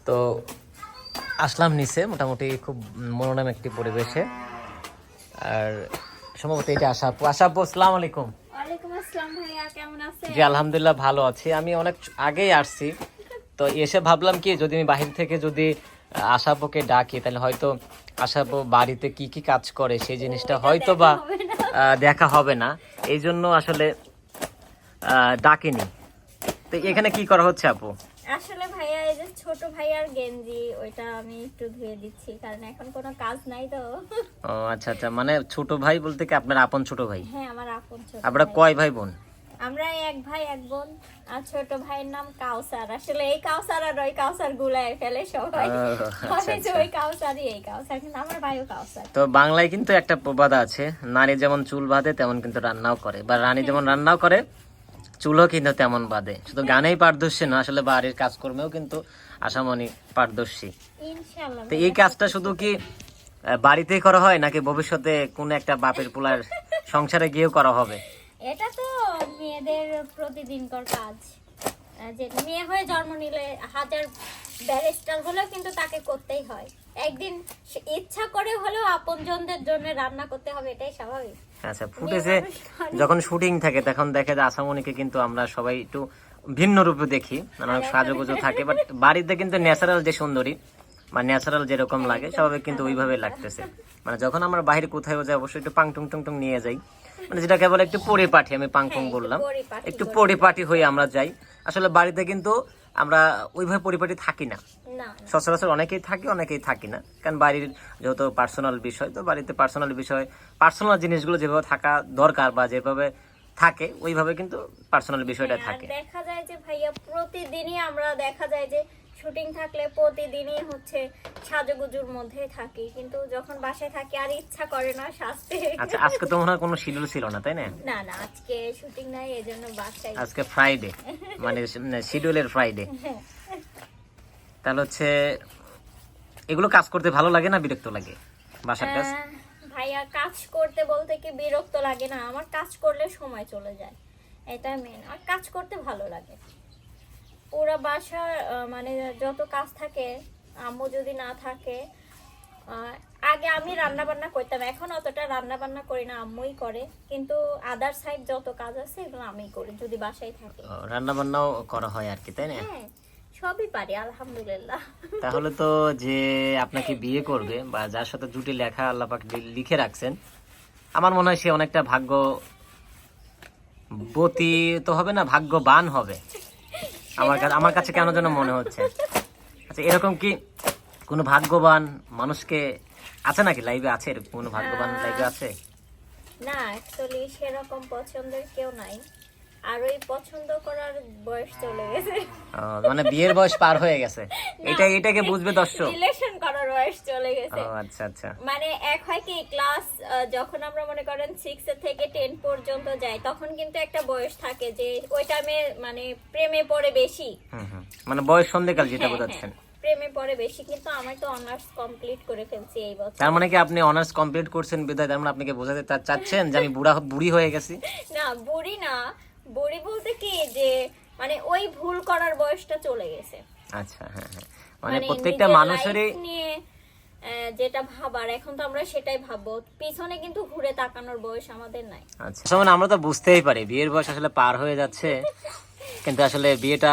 তো আসলাম নিচে, মোটামুটি খুব মনোরম একটি পরিবেশে। আর সম্ভবত এটা আশাপু। আশাপু, আসসালামু আলাইকুম। ওয়ালাইকুম আসসালাম ভাইয়া, কেমন আছেন? জি আলহামদুলিল্লাহ ভালো আছি। আমি অনেক আগেই আসছি, তো এসে ভাবলাম কি যদি আমি বাহির থেকে যদি আশাপুকে ডাকি তাহলে হয়তো আশাপু বাড়িতে কি কি কাজ করে সেই জিনিসটা হয়তো বা দেখা হবে না, এই জন্য আসলে ডাকিনি। তো এখানে কি করা হচ্ছে আপু? আসলে ভাইয়া এই যে ছোট ভাইয়ার গেঞ্জি ওইটা আমি একটু ধুয়ে দিচ্ছি, কারণ এখন কোনো কাজ নাই তো। ও আচ্ছা আচ্ছা, মানে ছোট ভাই বলতে কি আপনার আপন ছোট ভাই? হ্যাঁ, আমার আপন ছোট আপনারা ভাই। কয় ভাই বোন? আমরা এক ভাই এক বোন। আর ছোট ভাইয়ের নাম কাউসার। আসলে এই কাউসার আর ওই কাউসার গুলায় ফেলে সবাই, ভাবে যে ওই কাউসারই এই কাউসার, কিন্তু আমার ভাইও কাউসার। তো বাংলায় কিন্তু একটা প্রবাদ আছে, নারী যেমন চুল বাঁধে তেমন কিন্তু রান্নাও করে, বা রানী যেমন রান্নাও করে চুলও কিন্তু তেমন বাঁধে। শুধু গানেই পারদর্শী না, আসলে বাড়ির কাজকর্মেও কিন্তু আশামণি পারদর্শী। ইনশাআল্লাহ। তো এই কাজটা শুধু কি বাড়িতেই করা হয় নাকি ভবিষ্যতে কোন একটা বাপের পোলার সংসারে গিয়েও করা হবে? এটা তো মেয়েদের প্রতিদিনকার কাজ। যে মেয়ে হয়ে জন্ম নিলে হাজার ব্যারিস্টার হলেও কিন্তু তাকে করতেই হয়। একদিন ইচ্ছা করে হলেও আপনজনদের জন্য রান্না করতে হবে, এটাই স্বাভাবিক। আচ্ছা, ফুটেজে যখন শুটিং থাকে তখন দেখে যে আশামণিকে কিন্তু আমরা সবাই একটু ভিন্ন রূপে দেখি, অনেক সাজুগুজু থাকে, বাট বাড়িতে কিন্তু ন্যাচারাল যে সুন্দরী বা ন্যাচারাল যেরকম লাগে স্বাভাবিক কিন্তু ওইভাবে লাগতেছে। মানে যখন আমরা বাইরে কোথাও যাই অবশ্যই একটু পাং টুং টুং টুং নিয়ে যাই, মানে যেটাকে বলে একটু পরিপাটি, আমি পাং টুং বললাম, একটু পরিপাটি হয়ে আমরা যাই। আসলে বাড়িতে কিন্তু আমরা ওইভাবে পরিপাটি থাকি না, না, সচরাচর অনেকেই থাকি অনেকেই থাকি না, কারণ বাড়ির যেহেতু পার্সোনাল বিষয়, তো বাড়িতে পার্সোনাল বিষয় পার্সোনাল জিনিসগুলো যেভাবে থাকা দরকার বা যেভাবে থাকে ওইভাবে কিন্তু পার্সোনাল বিষয়টা আর থাকে। দেখা যায় যে ভাইয়া প্রতিদিনই আমরা দেখা যায় যে শুটিং থাকলে প্রতিদিনই হচ্ছে সাজুগুজুর মধ্যে থাকি, কিন্তু যখন বাসায় থাকি আর ইচ্ছা করে না সাজতে। আচ্ছা, আজকে তো মনে হয় কোনো শিডিউল ছিল না, তাই না? না না, আজকে শুটিং নাই, এজন্য বাসায়। আজকে ফ্রাইডে, মানে শিডিউলের ফ্রাইডে। তাহলে হচ্ছে এগুলো কাজ করতে ভালো লাগে না বিরক্ত লাগে বাসার কাজ? ভাইয়া কাজ করতে বলতে কি বিরক্ত লাগে না, আমার কাজ করলে সময় চলে যায়, এটা মেন। আর কাজ করতে ভালো লাগে। পুরো বাসার মানে যত কাজ থাকে, আম্মু যদি না থাকে, আগে আমি রান্না বান্না করতাম, এখন অতটা রান্না বান্না করি না, আম্মুই করে। কিন্তু আদার সাইড যত কাজ আছে এগুলো আমিই করি যদি বাসায় থাকি। রান্না বান্নাও করা হয় আর কি, তাই না? হ্যাঁ, সবই পারি আলহামদুলিল্লাহ। তাহলে তো যে আপনাকে বিয়ে করবে বা যার সাথে জুটি লেখা আল্লাহ পাক লিখে রাখছেন, আমার মনে হয় সে অনেকটা ভাগ্যবতী তো হবে না, ভাগ্যবান হবে। আমার কাছে কেন যেন মনে হচ্ছে। আচ্ছা, এরকম কি কোনো ভাগ্যবান মানুষকে আছে নাকি লাইভে? আছে এরকম কোনো ভাগ্যবান লাইভে আছে? না, অ্যাকচুয়ালি সেরকম পছন্দের কেউ নাই, আর ওই পছন্দ করার বয়স চলে গেছে। মানে বিয়ের বয়স পার হয়ে গেছে, এটাকে বুঝবে দর্শক। রিলেশন করার বয়স চলে গেছে। আচ্ছা আচ্ছা, মানে এক হয় কি ক্লাস, যখন আমরা মনে করেন 6 থেকে 10 পর্যন্ত যাই, তখন কিন্তু একটা বয়স থাকে যে ওই টাইমে মানে প্রেমে পড়ে বেশি। মানে বয়স সন্ধিকাল যেটা হ্যাঁ, বোঝাচ্ছেন। প্রেমে পড়ে বেশি। কিন্তু আমি তো অনার্স কমপ্লিট করে ফেলছি এই বছর। তার মানে কি আপনি অনার্স কমপ্লিট করছেন বিধায় তার মানে আপনি কি বোঝাতে চাচ্ছেন যে আমি বুড়ি হয়ে গেছি? না, বুড়ি না। বুড়ি বলতে কি যে মানে ওই ভুল করার বয়সটা চলে গেছে। আচ্ছা, হ্যাঁ হ্যাঁ, মানে প্রত্যেকটা নিজের মানুষেরই life নিয়ে যেটা ভাবার, এখন তো আমরা সেটাই ভাববো, পিছনে কিন্তু ঘুরে তাকানোর বয়স আমাদের নাই। আচ্ছা, মানে আমরা তো বুঝতেই পারি বিয়ের বয়স আসলে পার হয়ে যাচ্ছে, কিন্তু আসলে বিয়েটা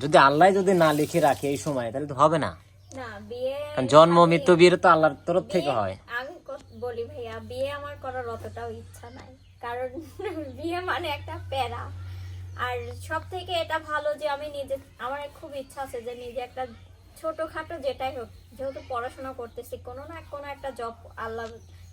যদি আল্লাহ যদি না লিখে রাখে এই সময় তাহলে তো হবে না। না, বিয়ে কারণ জন্ম মৃত্যু বিয়ে তো আল্লাহর তরফ থেকে হয়। আমি বলি ভাইয়া, বিয়ে আমার করার অতটাও ইচ্ছা নাই, কারণ বিয়ে মানে একটা প্যারা। আর সব থেকে এটা ভালো যে আমি নিজে, আমার খুব ইচ্ছা আছে যে নিজে একটা ছোটখাটো যেটাই হোক, যেহেতু পড়াশোনা করতেছি, কোনো না কোনো একটা জব আল্লাহ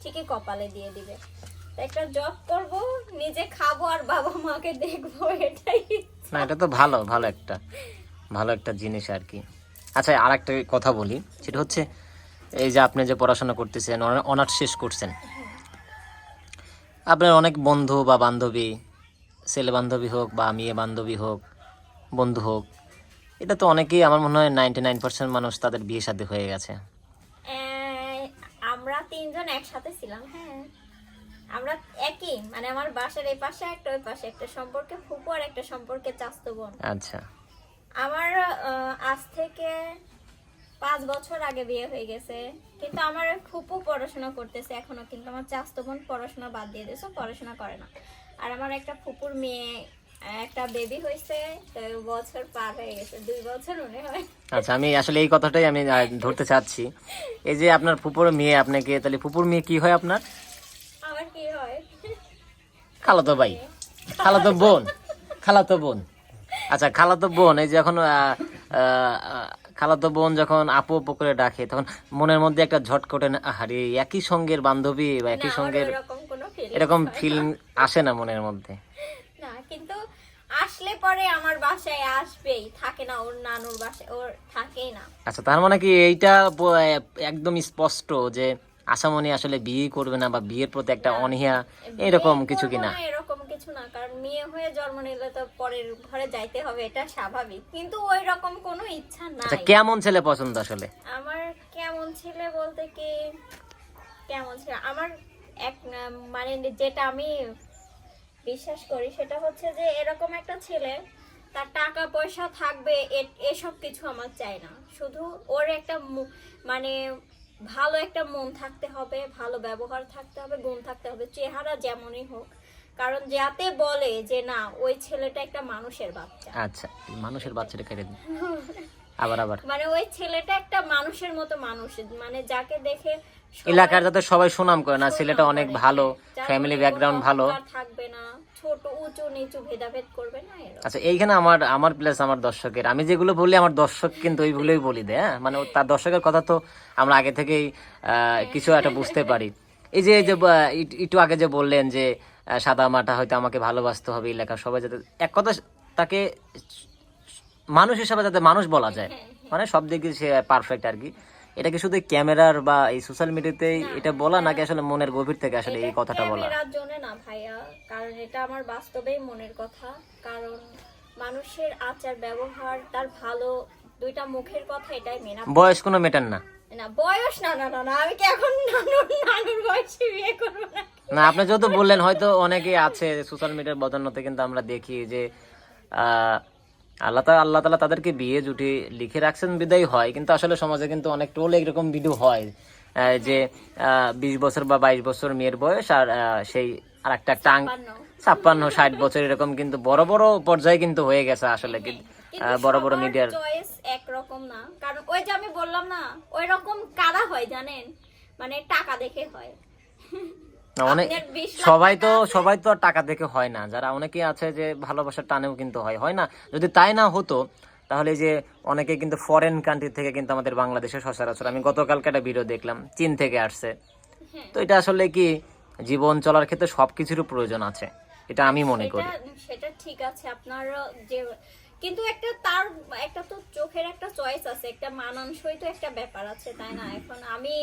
ঠিকই কপালে দিয়ে দিবে। তো একটা জব করব, নিজে খাবো আর বাবা মাকে দেখবো, এটাই ইচ্ছা। না, এটা তো ভালো একটা জিনিস আর কি। আচ্ছা, আর একটা কথা বলি, সেটা হচ্ছে এই যে আপনি যে পড়াশোনা করতেছেন, অনার্স শেষ করছেন, আপনার অনেক বন্ধু বা বান্ধবী, ছেলে বান্ধবী হোক বা মেয়ে বান্ধবী হোক, বন্ধু হোক, এটা তো অনেকেই, আমার মনে হয় 99% মানুষ তাদের বিয়ে শাদী হয়ে গেছে। আমরা তিনজন একসাথে ছিলাম। হ্যাঁ, আমরা একই, মানে আমার বাসার এই পাশে একটা ওই পাশে একটা, সম্পর্কে ফুপু আর একটা সম্পর্কে চাচাতো বোন। আচ্ছা, আমার আজ থেকে 5 বছর আগে বিয়ে হয়ে গেছে, কিন্তু আমার ফুপু পড়াশোনা করতেছে এখনো, কিন্তু আমার চাচাতো বোন পড়াশোনা বাদ দিয়ে দিয়েছে, পড়াশোনা করে না। আর আমার একটা ফুপুর মেয়ে, একটা বেবি হয়েছে, তো বছর পার হয়ে গেছে, 2 বছর মনে হয়। আচ্ছা, আমি আসলে এই কথাটাই আমি ধরতে চাচ্ছি। এই যে আপনার ফুপুর মেয়ে, আপনাকে তাহলে ফুপুর মেয়ে কি হয় আপনার? আমার কি হয়? খালাতো ভাই, খালাতো বোন, খালাতো বোন। আচ্ছা, খালাতো বোন, এই যে এখন খালাতো বোন যখন আপু আপু করে ডাকে, তখন মনের মধ্যে একটা ঝটকা ওঠে না, আরে একই সঙ্গের বান্ধবী বা একই না, আমার সঙ্গের ওরকম কোনো feelings এরকম হয় না। ফিলিং আসে না মনের মধ্যে? না, কিন্তু আসলে পরে আমার বাসায় আসবেই, থাকে না ওর নানুর বাসায়, ওর থাকেই না। আচ্ছা, তার মানে কি এইটা একদম স্পষ্ট যে আশামণি আসলে বিয়ে করবে না, বা বিয়ের প্রতি একটা না, অনীহা বিয়ে এরকম কিছু করবো কিনা? না এরকম কিছু না, কারণ মেয়ে হয়ে জন্ম নিলে তো পরের ঘরে যাইতে হবে, এটা স্বাভাবিক, কিন্তু ওই রকম কোনো ইচ্ছা আচ্ছা, নাই। কেমন ছেলে পছন্দ আসলে? আমার কেমন ছেলে বলতে কি, কেমন ছেলে আমার মানে যেটা আমি বিশ্বাস করি সেটা হচ্ছে যে এরকম একটা ছেলে, তার টাকা পয়সা থাকবে, এসব কিছু আমার চাই না। শুধু ওর একটা মানে ভালো একটা মন থাকতে হবে, ভালো ব্যবহার থাকতে হবে, গুণ থাকতে হবে, চেহারা যেমনই হোক, কারণ যাতে বলে যে না ওই ছেলেটা একটা মানুষের বাচ্চা। আচ্ছা, মানুষের বাচ্চাটা কেটে দিন। আবার আবার মানে ওই ছেলেটা একটা মানুষের মতো মানুষ, মানে যাকে দেখে সবাই এলাকার যাতে সবাই সুনাম করে না, ছেলেটা সুনাম অনেক করে, ভালো, যার ফ্যামিলি মনে ব্যাকগ্রাউন্ড কোনো ভালো। অহংকার থাকবে না, ছোট উঁচু নিচু ভেদাভেদ করবে না, এরকম। আচ্ছা, এইখানে আমার আমার প্লাস আমার দর্শকের, আমি যেগুলো বলি আমার দর্শক কিন্তু ওইগুলোই বলি দেয়, হ্যাঁ? মানে তার দর্শকের কথা তো আমরা আগে থেকেই কিছু একটা বুঝতে পারি। এই যে একটু আগে যে বললেন যে সাদা মাটা হয়তো আমাকে ভালোবাসতে হবে, এলাকার সবাই যাতে এক কথা তাকে মানুষ হিসাবে যাতে মানুষ বলা যায়, মানে সব দিক দিয়ে সে পারফেক্ট আর কি। এটা কি শুধু ক্যামেরার বা এই সোশ্যাল মিডিয়াতে এটা বলা, নাকি আসলে মনের গভীর থেকে আসলে এই কথাটা বলা? ক্যামেরার জন্য না ভাইয়া, কারণ এটা আমার বাস্তবেই মনের কথা। কারণ মানুষের আচার ব্যবহার, তার ভালো দুইটা মুখের কথা, এটাই মেনা। বয়স কোনো মেটার না? না বয়স, না না না না, আমি কি এখন নানুর বয়সে বিয়ে করবো না? না, আপনি যেহেতু বললেন, হয়তো অনেকেই আছে সোশ্যাল মিডিয়ার বদন্যতে কিন্তু আমরা দেখি যে আল্লাহ তাআলা তাদেরকে বিয়ে জুটি লিখে রাখছেন বিদায় হয়, কিন্তু আসলে সমাজে কিন্তু অনেক টোল এরকম ভিডিও হয় যে 20 বছর বা 22 বছর মেয়ের বয়স, আর সেই আর একটা 56-60 বছর এরকম, কিন্তু বড় বড় পর্যায়ে কিন্তু হয়ে গেছে আসলে কি বড় বড় মিডিয়ার চয়েস একরকম না, কারণ ওই যে আমি বললাম না, ওই রকম কারা হয় জানেন, মানে টাকা দেখে হয়। না, অনেক আপনার 20 লাখ সবাই তো আর টাকা দেখে হয় না, যারা অনেকে আছে যে ভালোবাসার টানেও কিন্তু হয়, হয় না? যদি তাই না হতো, তাহলে যে অনেকে কিন্তু ফরেন কান্ট্রি থেকে কিন্তু আমাদের বাংলাদেশে সচরাচর, আমি গতকালকে একটা ভিডিও দেখলাম, চীন থেকে আসছে। হ্যাঁ। তো এটা আসলে কি জীবন চলার ক্ষেত্রে সবকিছুরই প্রয়োজন আছে, এটা আমি মনে করি। সেটা ঠিক আছে আপনার যে, কিন্তু একটা তার একটা তো চোখের একটা চয়েস আছে, একটা মানানসই তো একটা ব্যাপার আছে, তাই না? এখন আমি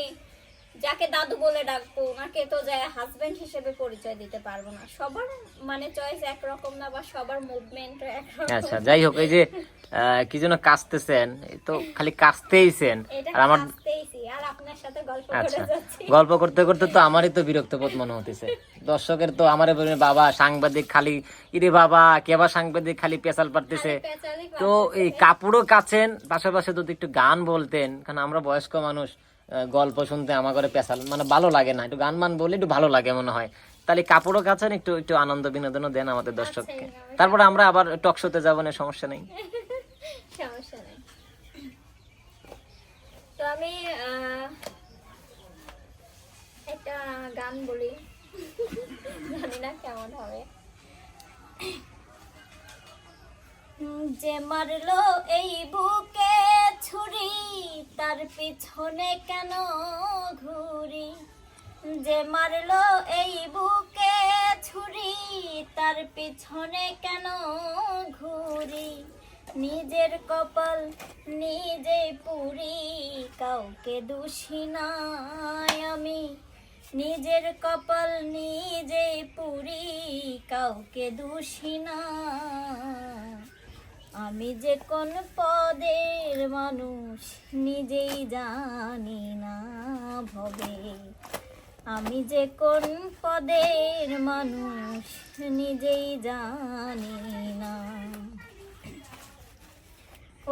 যাকে দাদু বলে ডাকবো, ওনাকে তো যায় হাজবেন্ড হিসেবে পরিচয় দিতে পারবো না। সবার মানে চয়েস একরকম না, বা সবার মুভমেন্ট একরকম। আচ্ছা, যাই হোক, এই যে কি যেন কাশতেছেন, এই তো খালি কাশতেইছেন, এটা আর আমার কাছতেইছি, আর আপনার সাথে গল্প আচ্ছা, করে যাচ্ছি। গল্প করতে করতে তো আমারই তো বিরক্ত বোধ মনে হতেছে। দর্শকের তো আমারে বলবে, বাবা সাংবাদিক খালি, ইরে বাবা কেবা সাংবাদিক খালি পেশাল পারতেছে। খালি পেঁচালি তো পারতেছে। এই কাপড়ও কাছেন, পাশাপাশি যদি একটু গান বলতেন, কারণ আমরা বয়স্ক মানুষ, গল্প শুনতে আমার ঘরে পেশাল মানে ভালো লাগে না, একটু গান মান বলে একটু ভালো লাগে মনে হয়। তাহলে কাপড়ও কাছেন, একটু একটু আনন্দ বিনোদনও দেন আমাদের দর্শককে, তারপরে আমরা আবার টক শোতে যাবো না, সমস্যা নেই। সমস্যা নেই। তো আমি একটা গান বলি, জানি না কেমন হবে। যে মারলো এই বুকে ছুরি, তার পিছনে কেন ঘুরি? যে মারলো এই বুকে ছুরি, তার পিছনে কেন ঘুরি? নিজের কপাল নিজে পুরি, কাউকে দোষী নাই আমি। নিজের কপাল নিজে পুরি, কাউকে দোষী না। আমি যে কোন পদের মানুষ নিজেই জানি না ভবে। আমি যে কোন পদের মানুষ নিজেই জানি না।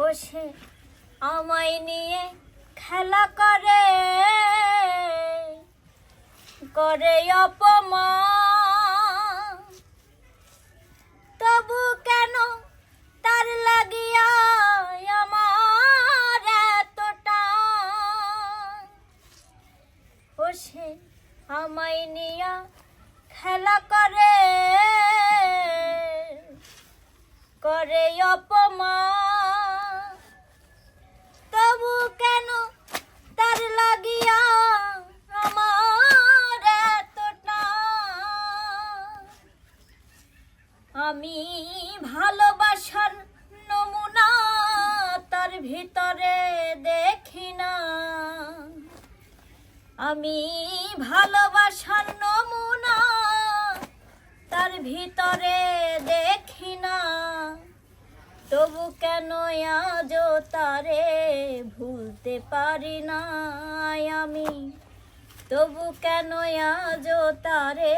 ও সে আমায় নিয়ে খেলা করে করে অপমান, তবু কেন তার লাগিয়া আমার এতটা, ও সে আমায় নিয়া খেলা করে করে অপমান, তবু কেন তার লাগিয়া আমার এতটা। আমি ভালোবাসার নমুনা তার ভিতরে দেখি না, আমি ভালোবাসার নমুনা তার ভিতরে দেখি না, তবু কেন আজও তারে ভুলতে পারি না আমি, তবু কেন আজও তারে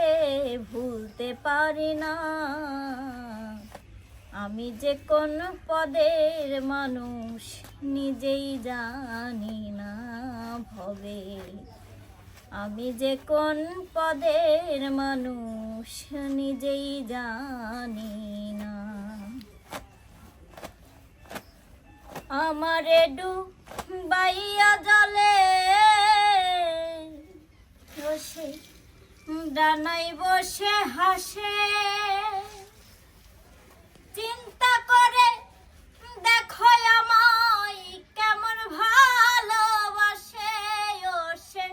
ভুলতে পারি না। আমি যে কোন পদের মানুষ নিজেই জানি না ভবে, আমি যে কোন পদের মানুষ নিজেই জানি না। আমারে ডুবাইয়া জলে বসে ডানাই বসে হাসে, চিন্তা করে দেখো আমায় কেমন ভালোবাসে, ও সে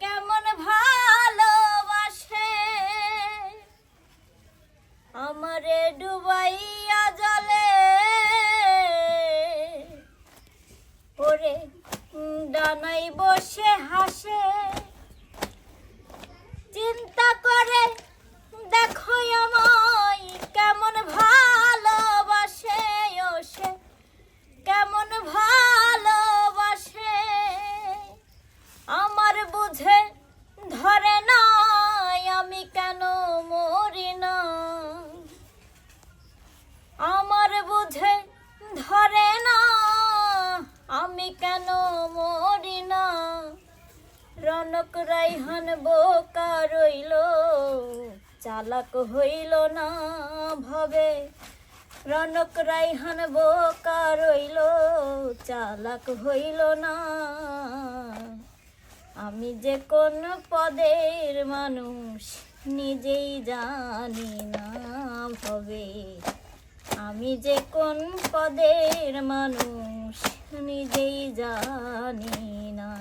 কেমন ভালোবাসে। আমারে ডুবাইয়া জলে ওরে ডানাই বসে হাসে, চিন্তা করে দেখো আমায় কেমন ভালোবাসে, ও সে কেমন ভালোবাসে। আমার বুঝে ধরে না আমি কেন মরি না, আমার বুঝে ধরে না আমি কেন মরি না। রনক রাইহান বোকা রইল চালাক হইল না ভবে, রনক রাইহান বোকা রইল চালাক হইল না। আমি যে কোন পদের মানুষ নিজেই জানি না ভবে, আমি যে কোন পদের মানুষ নিজেই জানি না।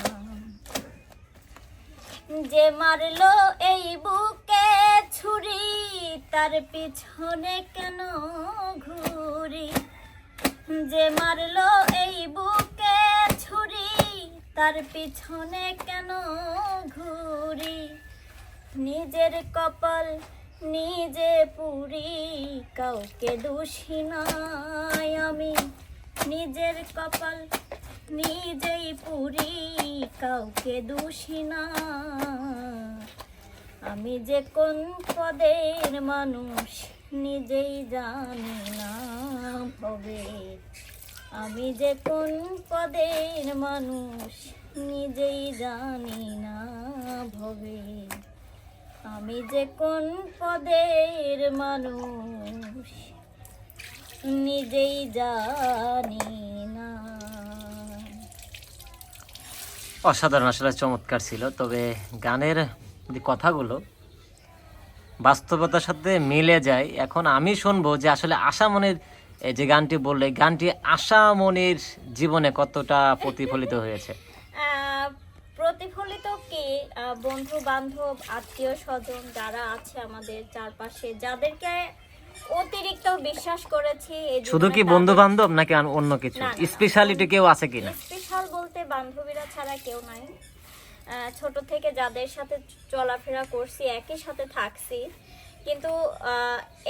যে মারলো এই বুকে ছুরি তার পিছনে কেন ঘুরি, যে মারলো এই বুকে ছুরি তার পিছনে কেন ঘুরি। নিজের কপাল নিজে পুরি কাউকে দোষী নাই আমি, নিজের কপাল নিজেই পুরি কাউকে দোষী না। আমি যে কোন পদের মানুষ নিজেই জানি না ভবে, আমি যে কোন পদের মানুষ নিজেই জানি না ভবে, আমি যে কোন পদের মানুষ নিজেই জানি না। অসাধারণ, আসলে চমৎকার ছিল। তবে গানের যে কথাগুলো বাস্তবতার সাথে মিলে যায়। এখন আমি শুনবো যে আসলে আশামনির যে গানটি বললে, গানটি আশামনির জীবনে কতটা প্রতিফলিত হয়েছে? প্রতিফলিত কি, বন্ধু বান্ধব আত্মীয় স্বজন যারা আছে আমাদের চারপাশে, যাদেরকে অতিরিক্ত বিশ্বাস করেছি। শুধু কি বন্ধু বান্ধব নাকি অন্য কিছু স্পেশালিটি কেউ আছে কিনা? স্পেশাল বলতে বান্ধবীরা ছাড়া কেউ নাই। ছোট থেকে যাদের সাথে চলাফেরা করছি, একই সাথে থাকছি, কিন্তু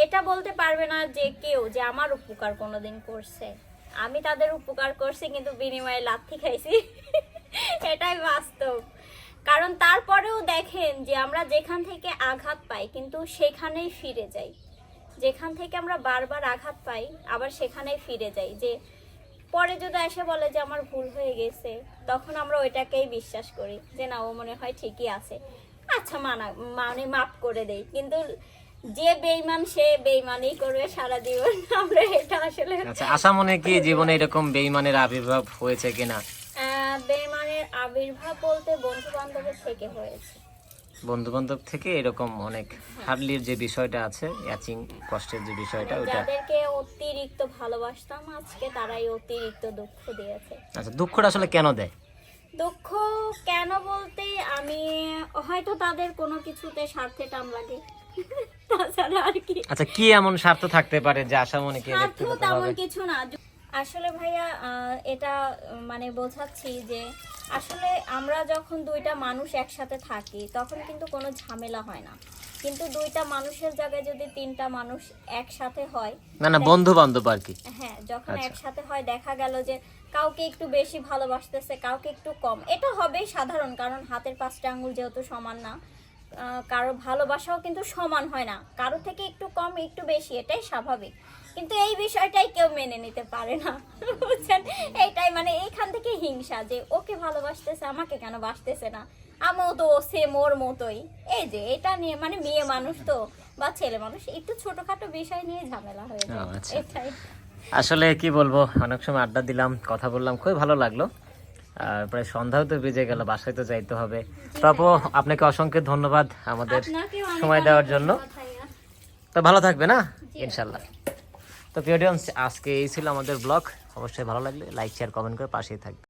এটা বলতে পারবে না যে কেউ যে আমার উপকার কোনোদিন করছে। আমি তাদের উপকার করছি কিন্তু বিনিময়ে লাথি খাইছি, এটাই বাস্তব। কারণ তারপরেও দেখেন যে আমরা যেখান থেকে আঘাত পাই কিন্তু সেখানেই ফিরে যাই, যেখান থেকে আমরা বারবার আঘাত পাই আবার সেখানেই ফিরে যাই। যে পরে যদি এসে বলে যে আমার ভুল হয়ে গেছে, তখন আমরা ওইটাকেই বিশ্বাস করি যে না, ও মনে হয় ঠিকই আছে, আচ্ছা মানে মাফ করে দেই। কিন্তু যে বেঈমান সে বেঈমানই করবে সারা জীবন, আমরা এটা আসলে আচ্ছা, আশামনি কি জীবনে এরকম বেঈমানের আবির্ভাব হয়েছে কিনা? বেঈমানের আবির্ভাব বলতে বন্ধু বান্ধবের থেকে হয়েছে। বন্ধু বান্ধব থেকে এরকম অনেক হার্ডলির যে বিষয়টা আছে, ইয়াচিং কষ্টের যে বিষয়টা, ওইটা। যাদেরকে অতিরিক্ত ভালোবাসতাম আজকে তারাই অতিরিক্ত দুঃখ দিয়েছে। আচ্ছা, দুঃখটা আসলে কেন দেয়? দুঃখ কেন বলতে আমি হয়তো তাদের কোনো কিছুতে স্বার্থে টান লাগে, তাছাড়া আর কি। আচ্ছা, কি এমন স্বার্থ থাকতে পারে যে আশামনিকে স্বার্থ তেমন ব্যক্তিগতভাবে? কিছু না আসলে ভাইয়া, এটা মানে বোঝাচ্ছি যে আসলে আমরা যখন দুইটা মানুষ একসাথে থাকি তখন কিন্তু কোনো ঝামেলা হয় না, কিন্তু দুইটা মানুষের জায়গায় যদি তিনটা মানুষ একসাথে হয়, না বন্ধু বান্ধব আর কি। হ্যাঁ, যখন আচ্ছা। একসাথে হয় দেখা গেল যে কাউকে একটু বেশি ভালোবাসতেছে, কাউকে একটু কম, এটা হবেই সাধারণ, কারণ হাতের 5টা আঙ্গুল যেহেতু সমান না, কারো ভালোবাসাও কিন্তু সমান হয় না, কারো থেকে একটু কম একটু বেশি, এটাই স্বাভাবিক। কিন্তু এই বিষয়টাই কেউ মেনে নিতে পারে না, বুঝছেন? এইটাই মানে এইখান থেকে হিংসা, যে ওকে ভালোবাসতেছে আমাকে কেন বাসতেছে না, আমিও তো সেম ওর মতোই। এই যে এটা নিয়ে মানে মেয়ে মানুষ তো বা ছেলে মানুষ, একটু ছোটখাটো বিষয় নিয়ে ঝামেলা হয়ে যায়, আচ্ছা। এটাই। আসলে কি বলবো, অনেক সময় আড্ডা দিলাম, কথা বললাম, খুবই ভালো লাগলো। আর প্রায় সন্ধ্যাও তো বেজে গেল, বাসায় তো যাইতে হবে। তো আপু, আপনাকে অসংখ্য ধন্যবাদ আমাদের আপনাকেও অনেক সময় দেওয়ার অনেক জন্য। ধন্যবাদ ভাইয়া। তো ভালো থাকবে না, ইনশাল্লাহ। তো প্রিয় অডিয়েন্স, আজকে এই ছিল আমাদের ব্লগ। অবশ্যই ভালো লাগলে লাইক শেয়ার কমেন্ট করে পাশেই থাকবে।